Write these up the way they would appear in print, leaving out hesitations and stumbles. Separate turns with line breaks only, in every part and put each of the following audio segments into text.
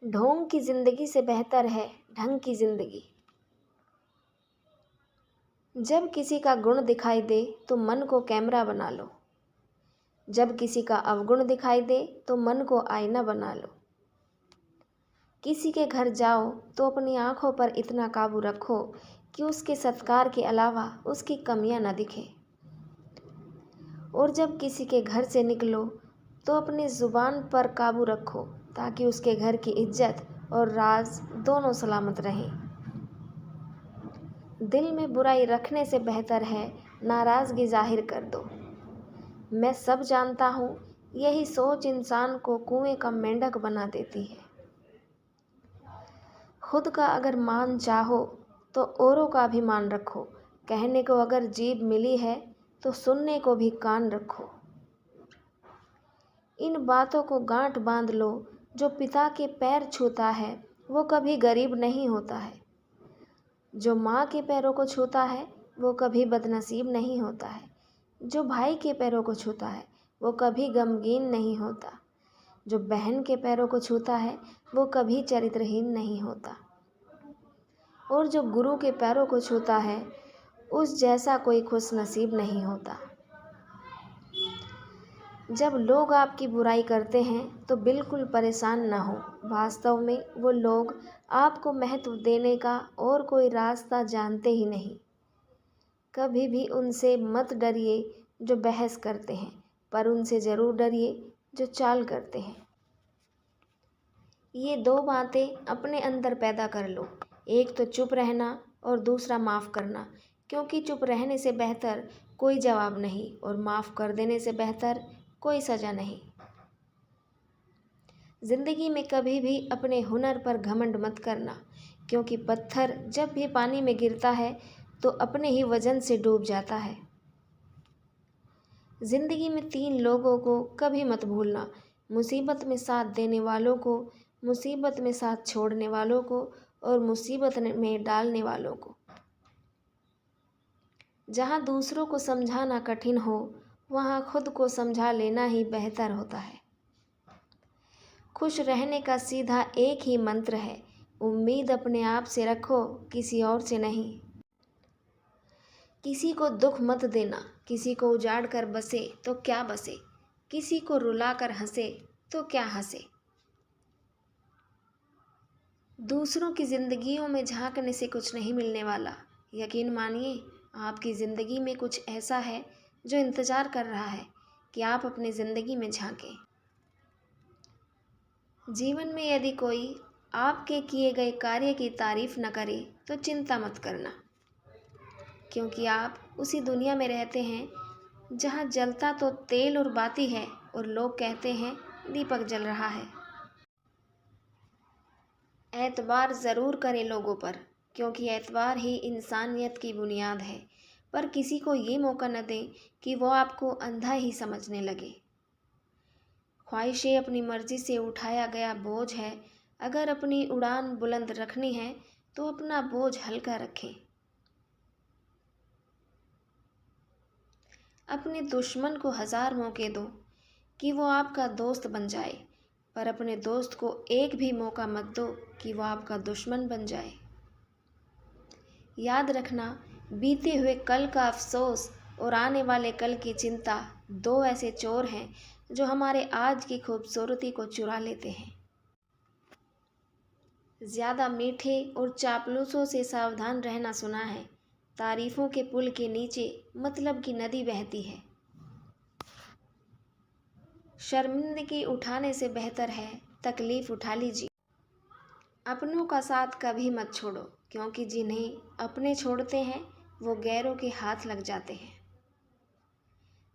ढोंग की जिंदगी से बेहतर है ढंग की जिंदगी। जब किसी का गुण दिखाई दे तो मन को कैमरा बना लो। जब किसी का अवगुण दिखाई दे तो मन को आईना बना लो। किसी के घर जाओ तो अपनी आंखों पर इतना काबू रखो कि उसके सत्कार के अलावा उसकी कमियां न दिखे। और जब किसी के घर से निकलो तो अपनी ज़ुबान पर काबू रखो ताकि उसके घर की इज्जत और राज दोनों सलामत रहें। दिल में बुराई रखने से बेहतर है नाराज़गी जाहिर कर दो। मैं सब जानता हूँ, यही सोच इंसान को कुएं का मेंढक बना देती है। खुद का अगर मान चाहो तो औरों का भी मान रखो। कहने को अगर जीभ मिली है तो सुनने को भी कान रखो। इन बातों को गांठ बांध लो, जो पिता के पैर छूता है वो कभी गरीब नहीं होता है। जो माँ के पैरों को छूता है वो कभी बदनसीब नहीं होता है। जो भाई के पैरों को छूता है वो कभी गमगीन नहीं होता। जो बहन के पैरों को छूता है वो कभी चरित्रहीन नहीं होता। और जो गुरु के पैरों को छूता है उस जैसा कोई खुशनसीब नहीं होता। जब लोग आपकी बुराई करते हैं तो बिल्कुल परेशान न हो। वास्तव में वो लोग आपको महत्व देने का और कोई रास्ता जानते ही नहीं। कभी भी उनसे मत डरिए जो बहस करते हैं, पर उनसे ज़रूर डरिए जो चाल करते हैं। ये दो बातें अपने अंदर पैदा कर लो, एक तो चुप रहना और दूसरा माफ़ करना। क्योंकि चुप रहने से बेहतर कोई जवाब नहीं और माफ़ कर देने से बेहतर कोई सज़ा नहीं। ज़िंदगी में कभी भी अपने हुनर पर घमंड मत करना, क्योंकि पत्थर जब भी पानी में गिरता है तो अपने ही वजन से डूब जाता है। ज़िंदगी में 3 लोगों को कभी मत भूलना, मुसीबत में साथ देने वालों को, मुसीबत में साथ छोड़ने वालों को और मुसीबत में डालने वालों को। जहाँ दूसरों को समझाना कठिन हो वहाँ खुद को समझा लेना ही बेहतर होता है। खुश रहने का सीधा एक ही मंत्र है, उम्मीद अपने आप से रखो, किसी और से नहीं। किसी को दुख मत देना, किसी को उजाड़ कर बसे तो क्या बसे, किसी को रुला कर हंसे तो क्या हंसे। दूसरों की जिंदगियों में झांकने से कुछ नहीं मिलने वाला। यकीन मानिए, आपकी ज़िंदगी में कुछ ऐसा है जो इंतज़ार कर रहा है कि आप अपनी ज़िंदगी में झांकें। जीवन में यदि कोई आपके किए गए कार्य की तारीफ न करे तो चिंता मत करना, क्योंकि आप उसी दुनिया में रहते हैं जहाँ जलता तो तेल और बाती है और लोग कहते हैं दीपक जल रहा है। एतबार ज़रूर करें लोगों पर, क्योंकि एतबार ही इंसानियत की बुनियाद है। पर किसी को ये मौका न दें कि वो आपको अंधा ही समझने लगे। ख्वाहिशें अपनी मर्जी से उठाया गया बोझ है। अगर अपनी उड़ान बुलंद रखनी है तो अपना बोझ हल्का रखें। अपने दुश्मन को 1000 मौके दो कि वो आपका दोस्त बन जाए, पर अपने दोस्त को एक भी मौका मत दो कि वो आपका दुश्मन बन जाए। याद रखना, बीते हुए कल का अफसोस और आने वाले कल की चिंता 2 ऐसे चोर हैं जो हमारे आज की खूबसूरती को चुरा लेते हैं। ज़्यादा मीठे और चापलूसों से सावधान रहना सुना है। तारीफ़ों के पुल के नीचे मतलब की नदी बहती है। शर्मिंदगी उठाने से बेहतर है तकलीफ़ उठा लीजिए। अपनों का साथ कभी मत छोड़ो, क्योंकि जिन्हें अपने छोड़ते हैं वो गैरों के हाथ लग जाते हैं।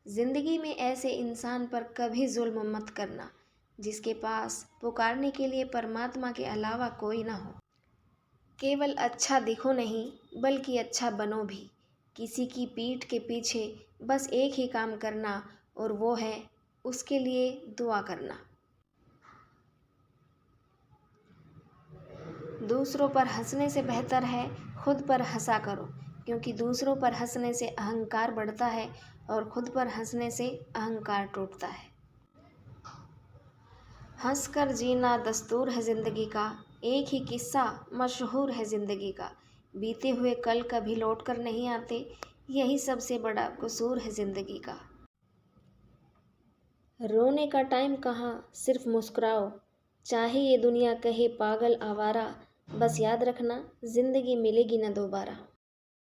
ज़िंदगी में ऐसे इंसान पर कभी जुल्म मत करना जिसके पास पुकारने के लिए परमात्मा के अलावा कोई ना हो। केवल अच्छा दिखो नहीं बल्कि अच्छा बनो भी। किसी की पीठ के पीछे बस एक ही काम करना, और वो है उसके लिए दुआ करना। दूसरों पर हंसने से बेहतर है खुद पर हंसा करो, क्योंकि दूसरों पर हंसने से अहंकार बढ़ता है और खुद पर हंसने से अहंकार टूटता है। हंसकर जीना दस्तूर है ज़िंदगी का, एक ही किस्सा मशहूर है ज़िंदगी का। बीते हुए कल कभी लौट कर नहीं आते, यही सबसे बड़ा कसूर है ज़िंदगी का। रोने का टाइम कहाँ, सिर्फ मुस्कुराओ, चाहे ये दुनिया कहे पागल आवारा, बस याद रखना ज़िंदगी मिलेगी न दोबारा।